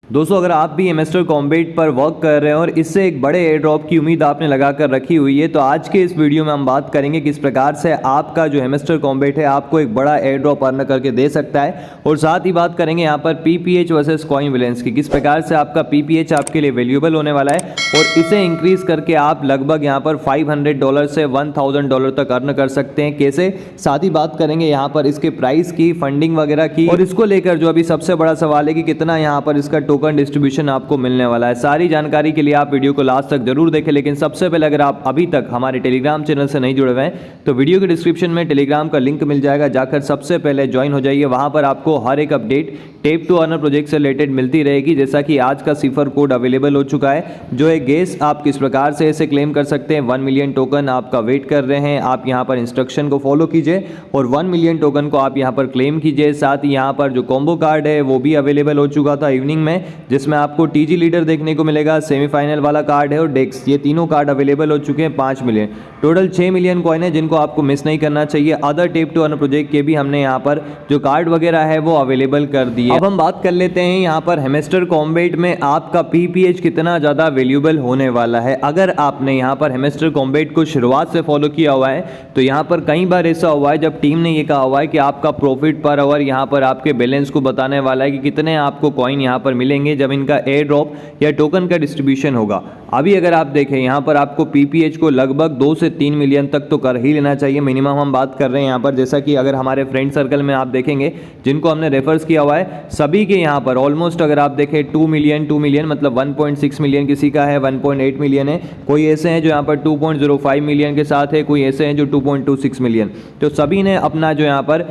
दोस्तों अगर आप भी एमेस्टर कॉम्बैट पर वर्क कर रहे हैं और इससे एक बड़े एयर ड्रॉप की उम्मीद आपने लगा कर रखी हुई है, तो आज के इस वीडियो में हम बात करेंगे किस प्रकार से आपका जो एमेस्टर कॉम्बैट है आपको एक बड़ा एयर ड्रॉप अर्न करके दे सकता है। और साथ ही बात करेंगे यहाँ पर पीपीएच वर्सेस कॉइन बैलेंस की, किस प्रकार से आपका पीपीएच आपके लिए वैल्यूएबल होने वाला है और इसे इंक्रीज करके आप लगभग यहाँ पर $500 से $1000 तक अर्न कर सकते हैं कैसे। साथ ही बात करेंगे यहाँ पर इसके प्राइस की, फंडिंग वगैरह की, और इसको लेकर जो अभी सबसे बड़ा सवाल है कि कितना यहाँ पर इसका टोकन डिस्ट्रीब्यूशन आपको मिलने वाला है। सारी जानकारी के लिए आप वीडियो को लास्ट तक जरूर देखें। लेकिन सबसे पहले अगर आप अभी तक हमारे टेलीग्राम चैनल से नहीं जुड़े हुए हैं तो वीडियो के डिस्क्रिप्शन में टेलीग्राम का लिंक मिल जाएगा, जाकर सबसे पहले ज्वाइन हो जाइए। वहां पर आपको हर एक update tap to earn project से रिलेटेड मिलती रहेगी। जैसा कि आज का सिफर कोड अवेलेबल हो चुका है, जो एक गेस आप किस प्रकार से इसे क्लेम कर सकते हैं। 1 मिलियन टोकन आपका वेट कर रहे हैं, आप यहाँ पर इंस्ट्रक्शन को फॉलो कीजिए और 1 मिलियन टोकन को आप यहाँ पर क्लेम कीजिए। साथ ही यहाँ पर जो कॉम्बो कार्ड है वो भी अवेलेबल हो चुका था इवनिंग में, जिसमें आपको टीजी लीडर देखने को मिलेगा, सेमीफाइनल वाला कार्ड है और डेक्स, ये तीनों कार्ड अवेलेबल हो चुके हैं। 5 मिलियन टोटल 6 मिलियन कॉइन है जिनको आपको मिस नहीं करना चाहिए। Other tap to earn project के भी हमने यहाँ पर जो कार्ड वगैरह है वो अवेलेबल कर दिए। अब हम बात कर लेते हैं यहाँ पर हेमेस्टर कॉम्बैट में आपका पीपीएच कितना ज़्यादा वैल्यूएबल होने वाला है। अगर आपने यहाँ पर हेमेस्टर कॉम्बैट को शुरुआत से फॉलो किया हुआ है तो यहाँ पर कई बार ऐसा हुआ है जब टीम ने ये कहा हुआ है कि आपका प्रॉफिट पर आवर यहाँ पर आपके बैलेंस को बताने वाला है कि कितने आपको कॉइन यहाँ पर मिलेंगे जब इनका एयर ड्रॉप या टोकन का डिस्ट्रीब्यूशन होगा। अभी अगर आप देखें यहाँ पर आपको पीपीएच को लगभग 2 से 3 मिलियन तक तो कर ही लेना चाहिए मिनिमम। हम बात कर रहे हैं यहाँ पर, जैसा कि अगर हमारे फ्रेंड सर्कल में आप देखेंगे जिनको हमने रेफर्स किया हुआ है, सभी के यहाँ पर ऑलमोस्ट अगर आप देखें 2 मिलियन मतलब 1.6 मिलियन किसी का है, 1.8 मिलियन है, कोई ऐसे हैं जो यहाँ पर 2.05 मिलियन के साथ है, कोई ऐसे हैं जो 2.26 मिलियन। तो सभी ने अपना जो यहाँ पर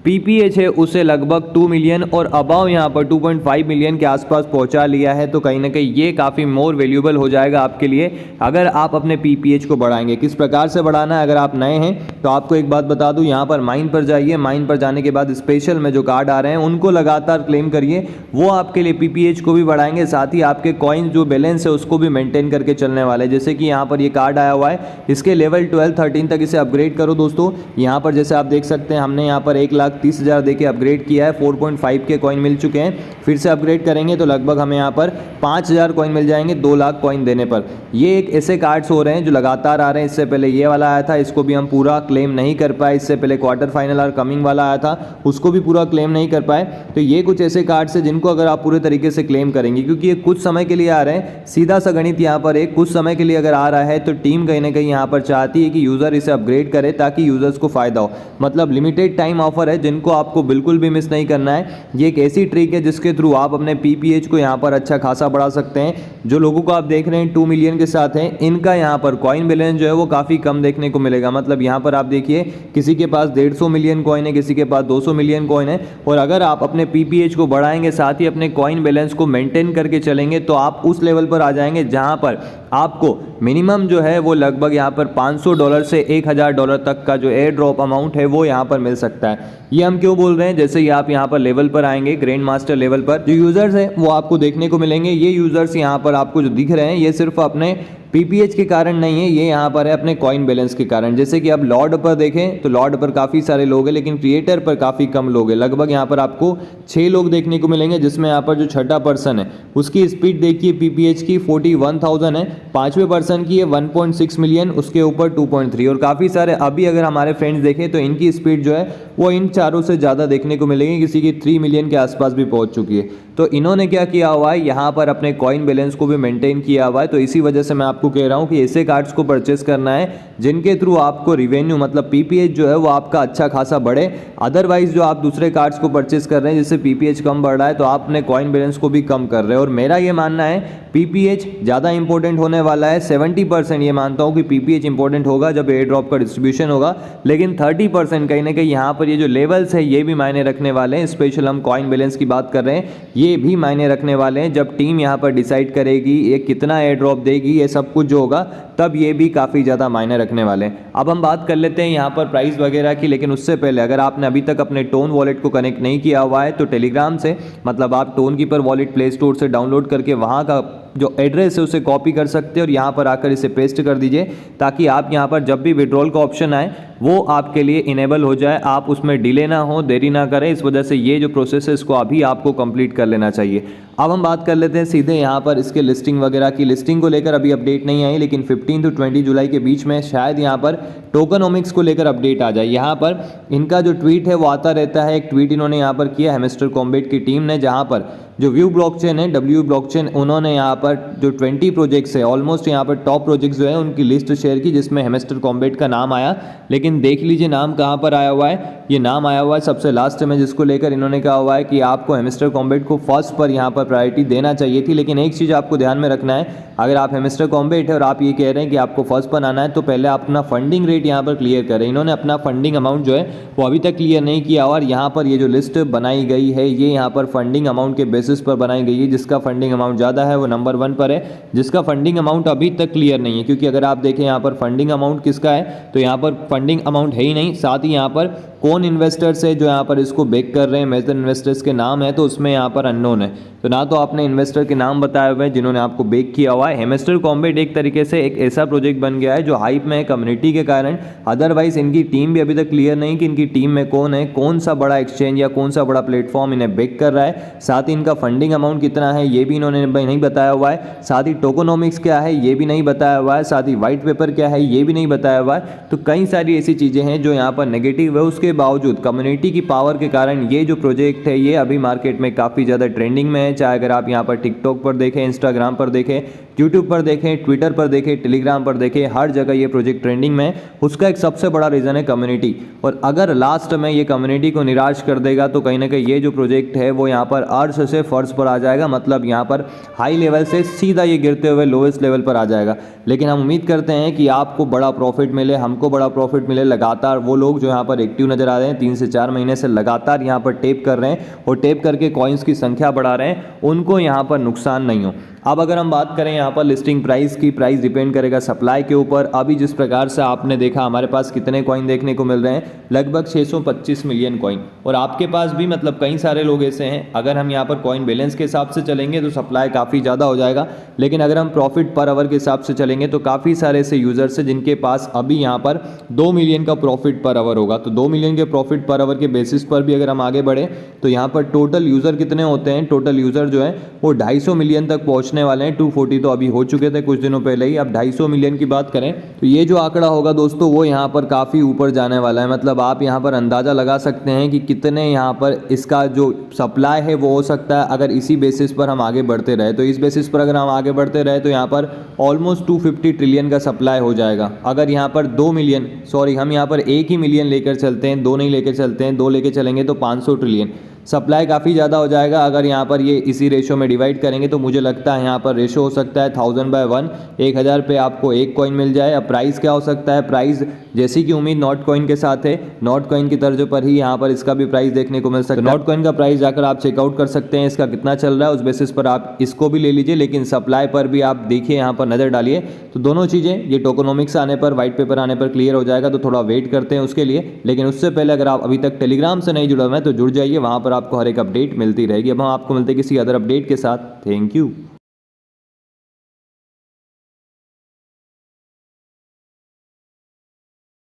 पीपीएच है उसे लगभग 2 मिलियन और अबाव यहाँ पर 2.5 मिलियन के आसपास पहुँचा लिया है। तो कहीं ना कहीं ये काफ़ी मोर वैल्यूएबल हो जाएगा आपके लिए अगर आप अपने पीपीएच को बढ़ाएंगे। किस प्रकार से बढ़ाना है, अगर आप नए हैं तो आपको एक बात बता दूं, यहाँ पर माइन पर जाइए, माइन पर जाने के बाद स्पेशल में जो कार्ड आ रहे हैं उनको लगातार क्लेम करिए, वो आपके लिए पीपीएच को भी बढ़ाएंगे, साथ ही आपके कॉइन जो बैलेंस है उसको भी मेंटेन करके चलने वाले। जैसे कि यहाँ पर ये कार्ड आया हुआ है, इसके लेवल 12-13 तक इसे अपग्रेड करो दोस्तों। यहाँ पर जैसे आप देख सकते हैं हमने यहाँ पर 1,30,000 देके अपग्रेड किया है, 4.5 के कॉइन मिल चुके हैं। फिर से अपग्रेड करेंगे तो लगभग हमें यहाँ पर 5,000 कॉइन मिल जाएंगे 2 लाख कॉइन देने पर। ये एक ऐसे कार्ड्स हो रहे हैं जो लगातार आ रहे हैं। इससे पहले ये वाला आया था, इसको भी हम पूरा क्लेम नहीं कर पाए। इससे पहले क्वार्टर फाइनल और कमिंग वाला आया था, उसको भी पूरा क्लेम नहीं कर पाए। तो ये कुछ ऐसे कार्ड्स हैं जिनको अगर आप पूरे तरीके से क्लेम करेंगे, क्योंकि ये कुछ समय के लिए आ रहे हैं, सीधा सा गणित यहाँ पर एक कुछ समय के लिए अगर आ रहा है तो टीम कहीं ना कहीं यहाँ पर चाहती है कि यूजर इसे अपग्रेड करे ताकि यूजर्स को फायदा हो। मतलब लिमिटेड टाइम ऑफर है जिनको आपको बिल्कुल भी मिस नहीं करना है। ये एक ऐसी ट्रिक है जिसके थ्रू आप अपने पीपीएच को यहाँ पर अच्छा खासा बढ़ा सकते हैं। जो लोगों को आप देख रहे हैं 2 मिलियन के साथ हैं, इनका यहाँ पर कॉइन बैलेंस जो है वो काफ़ी कम देखने को मिलेगा। मतलब यहाँ पर आप देखिए किसी के पास 150 मिलियन कॉइन है, किसी के पास 200 मिलियन कॉइन है। और अगर आप अपने पीपीएच को बढ़ाएंगे, साथ ही अपने कॉइन बैलेंस को मेंटेन करके चलेंगे, तो आप उस लेवल पर आ जाएंगे जहाँ पर आपको मिनिमम जो है वो लगभग यहाँ पर $500 से $1,000 तक का जो एयर ड्रॉप अमाउंट है वो यहाँ पर मिल सकता है। ये हम क्यों बोल रहे हैं, जैसे ही आप यहाँ पर लेवल पर आएंगे, ग्रैंड मास्टर लेवल पर जो यूजर्स हैं वो आपको देखने को मिलेंगे। ये यूजर्स यहाँ पर आपको जो दिख रहे हैं ये सिर्फ अपने पीपीएच के कारण नहीं है, ये यहाँ पर है अपने कॉइन बैलेंस के कारण। जैसे कि अब लॉर्ड पर देखें तो लॉर्ड पर काफ़ी सारे लोग हैं, लेकिन क्रिएटर पर काफ़ी कम लोग हैं। लगभग यहाँ पर आपको 6 लोग देखने को मिलेंगे, जिसमें यहाँ पर जो छठा पर्सन है उसकी स्पीड देखिए पीपीएच की 41,000 है, 5वें पर्सन की है 1.6 मिलियन, उसके ऊपर 2.3, और काफ़ी सारे अभी अगर हमारे फ्रेंड्स देखें तो इनकी स्पीड जो है वो इन चारों से ज़्यादा देखने को मिलेगी, किसी की 3 मिलियन के आसपास भी पहुँच चुकी है। तो इन्होंने क्या किया हुआ है, यहाँ पर अपने कॉइन बैलेंस को भी मेंटेन किया हुआ है। तो इसी वजह से मैं आपको कह रहा हूँ कि ऐसे कार्ड्स को परचेस करना है जिनके थ्रू आपको रिवेन्यू मतलब पीपीएच जो है वो आपका अच्छा खासा बढ़े। अदरवाइज जो आप दूसरे कार्ड्स को परचेस कर रहे हैं जिससे पीपीएच कम बढ़ रहा है, तो आप अपने कॉइन बैलेंस को भी कम कर रहे हैं। और मेरा ये मानना है पीपीएच ज़्यादा इंपॉर्टेंट होने वाला है। 70% ये मानता हूँ कि पीपीएच इंपॉर्टेंट होगा जब एयर ड्रॉप का डिस्ट्रीब्यूशन होगा, लेकिन 30% कहीं ना कहीं यहाँ पर ये जो लेवल्स है ये भी मायने रखने वाले हैं। स्पेशल हम कॉइन बैलेंस की बात कर रहे हैं, ये भी मायने रखने वाले हैं। जब टीम यहाँ पर डिसाइड करेगी ये कितना एयर ड्रॉप देगी, ये सब कुछ जो होगा, तब ये भी काफ़ी ज़्यादा मायने रखने वाले हैं। अब हम बात कर लेते हैं यहाँ पर प्राइस वगैरह की, लेकिन उससे पहले अगर आपने अभी तक अपने टोन वॉलेट को कनेक्ट नहीं किया हुआ है तो टेलीग्राम से मतलब आप tone keeper wallet play store से डाउनलोड करके वहाँ का जो एड्रेस है उसे कॉपी कर सकते हैं और यहाँ पर आकर इसे पेस्ट कर दीजिए, ताकि आप यहाँ पर जब भी विड्रॉल का ऑप्शन आए वो आपके लिए इनेबल हो जाए, आप उसमें डिले ना हो, देरी ना करें। इस वजह से ये जो प्रोसेस है इसको अभी आपको कंप्लीट कर लेना चाहिए। अब हम बात कर लेते हैं सीधे यहाँ पर इसके लिस्टिंग वगैरह की। लिस्टिंग को लेकर अभी अपडेट नहीं आई, लेकिन 15 to 20 जुलाई के बीच में शायद यहाँ पर टोकनोमिक्स को लेकर अपडेट आ जाए। यहाँ पर इनका जो ट्वीट है वो आता रहता है। एक ट्वीट इन्होंने यहाँ पर किया है मिस्टर कॉम्बेट की टीम ने, जहाँ पर जो व्यू ब्लॉकचेन है, डब्ल्यू ब्लॉकचेन, उन्होंने यहाँ पर जो 20 प्रोजेक्ट्स है, ऑलमोस्ट यहाँ पर टॉप प्रोजेक्ट्स जो है उनकी लिस्ट शेयर की, जिसमें मिस्टर कॉम्बेट का नाम आया। लेकिन देख लीजिए नाम कहाँ पर आया हुआ है, ये नाम आया हुआ है सबसे लास्ट में, जिसको लेकर इन्होंने कहा हुआ है कि आपको मिस्टर कॉम्बेट को फर्स्ट पर यहाँ पर प्रायोरिटी देना चाहिए थी। लेकिन एक चीज़ आपको ध्यान में रखना है, अगर आप मिस्टर कॉम्बेट है और आप ये कह रहे हैं कि आपको फर्स्ट पर आना है, तो पहले आप अपना फंडिंग रेट यहाँ पर क्लियर करें। इन्होंने अपना फंडिंग अमाउंट जो है वो अभी तक क्लियर नहीं किया, और यहाँ पर ये जो लिस्ट बनाई गई है ये यहाँ पर फंडिंग अमाउंट के बेसिस पर बनाई गई है। जिसका फंडिंग अमाउंट ज़्यादा है वो नंबर 1 पर है, जिसका फंडिंग अमाउंट अभी तक क्लियर नहीं है। क्योंकि अगर आप देखें यहाँ पर फंडिंग अमाउंट किसका है, तो यहाँ पर फंडिंग अमाउंट है ही नहीं। साथ ही यहाँ पर कौन इन्वेस्टर्स है जो यहाँ पर इसको बेक कर रहे हैं, मेजर इन्वेस्टर्स के नाम है तो उसमें यहाँ पर अननोन है। तो ना तो आपने इन्वेस्टर के नाम बताए हुए हैं जिन्होंने आपको बेक किया हुआ है। मिस्टर कॉम्बेट एक तरीके से एक ऐसा प्रोजेक्ट बन गया है जो हाइप में है कम्युनिटी के कारण। अदरवाइज इनकी टीम भी अभी तक क्लियर नहीं कि इनकी टीम में कौन है, कौन सा बड़ा एक्सचेंज या कौन सा बड़ा प्लेटफॉर्म इन्हें बेक कर रहा है। साथ ही इनका फंडिंग अमाउंट कितना है ये भी इन्होंने नहीं बताया हुआ है। साथ ही टोकोनोमिक्स क्या है ये भी नहीं बताया हुआ है। साथ ही व्हाइट पेपर क्या है ये भी नहीं बताया हुआ है। तो कई सारी ऐसी चीज़ें हैं जो यहाँ पर नेगेटिव है। उसके बावजूद कम्युनिटी की पावर के कारण ये जो प्रोजेक्ट है ये अभी मार्केट में काफ़ी ज़्यादा ट्रेंडिंग में है। चाहे अगर आप यहाँ पर टिकटॉक पर देखें, इंस्टाग्राम पर देखें, यूट्यूब पर देखें, ट्विटर पर देखें, टेलीग्राम पर देखें, हर जगह ये प्रोजेक्ट ट्रेंडिंग में है। उसका एक सबसे बड़ा रीज़न है कम्युनिटी। और अगर लास्ट में ये कम्युनिटी को निराश कर देगा तो कहीं ना कहीं ये जो प्रोजेक्ट है वो यहाँ पर अर्श से फर्श पर आ जाएगा। मतलब यहाँ पर हाई लेवल से सीधा ये गिरते हुए लोवेस्ट लेवल पर आ जाएगा। लेकिन हम उम्मीद करते हैं कि आपको बड़ा प्रॉफिट मिले, हमको बड़ा प्रॉफिट मिले। लगातार वो लोग जो यहाँ पर एक्टिव नज़र आ रहे हैं 3 से 4 महीने से लगातार यहाँ पर टेप कर रहे हैं और टेप करके कॉइन्स की संख्या बढ़ा रहे हैं, उनको यहाँ पर नुकसान नहीं हो। अब अगर हम बात करें यहाँ पर लिस्टिंग प्राइस की, प्राइस डिपेंड करेगा सप्लाई के ऊपर। अभी जिस प्रकार से आपने देखा हमारे पास कितने कॉइन देखने को मिल रहे हैं, लगभग 625 मिलियन कॉइन। और आपके पास भी मतलब कई सारे लोग ऐसे हैं, अगर हम यहाँ पर कॉइन बैलेंस के हिसाब से चलेंगे तो सप्लाई काफ़ी ज़्यादा हो जाएगा। लेकिन अगर हम प्रॉफिट पर आवर के हिसाब से चलेंगे तो काफ़ी सारे ऐसे यूजर्स हैं जिनके पास अभी यहाँ पर 2 मिलियन का प्रॉफिट पर आवर होगा। तो 2 मिलियन के प्रॉफिट पर आवर के बेसिस पर भी अगर हम आगे बढ़े तो यहाँ पर टोटल यूज़र कितने होते हैं, टोटल यूज़र जो है वो 250 मिलियन तक पहुँचने वाले हैं। 240 तो अभी हो चुके थे कुछ दिनों पहले ही। अब 250 मिलियन की बात करें तो ये जो आंकड़ा होगा दोस्तों वो यहाँ पर काफ़ी ऊपर जाने वाला है। मतलब आप यहाँ पर अंदाज़ा लगा सकते हैं कि कितने यहाँ पर इसका जो सप्लाई है वो हो सकता है अगर इसी बेसिस पर हम आगे बढ़ते रहे। तो इस बेसिस पर अगर हम आगे बढ़ते रहे तो यहाँ पर ऑलमोस्ट 250 ट्रिलियन का सप्लाई हो जाएगा। अगर यहाँ पर 2 मिलियन, सॉरी हम यहाँ पर 1 ही मिलियन लेकर चलते हैं, 2 नहीं लेकर चलते हैं, 2 लेकर चलेंगे तो 500 ट्रिलियन सप्लाई काफ़ी ज़्यादा हो जाएगा। अगर यहाँ पर ये इसी रेशो में डिवाइड करेंगे तो मुझे लगता है यहाँ पर रेशो हो सकता है 1000/1, 1000 पे आपको एक कॉइन मिल जाए। अब प्राइस क्या हो सकता है, प्राइस जैसी कि उम्मीद नॉट कॉइन के साथ है, नॉट कॉइन की तर्ज पर ही यहाँ पर इसका भी प्राइस देखने को मिल सकता है। नॉट कॉइन का प्राइस जाकर आप चेकआउट कर सकते हैं, इसका कितना चल रहा है, उस बेसिस पर आप इसको भी ले लीजिए। लेकिन सप्लाई पर भी आप देखिए, यहाँ पर नज़र डालिए। तो दोनों चीज़ें ये टोकोनोमिक्स आने पर, व्हाइट पेपर आने पर क्लियर हो जाएगा। तो थोड़ा वेट करते हैं उसके लिए। लेकिन उससे पहले अगर आप अभी तक टेलीग्राम से नहीं जुड़े हुए हैं तो जुड़ जाइए, वहाँ पर आपको हर एक अपडेट मिलती रहेगी। अब हम आपको मिलते हैं किसी अदर अपडेट के साथ। Thank you.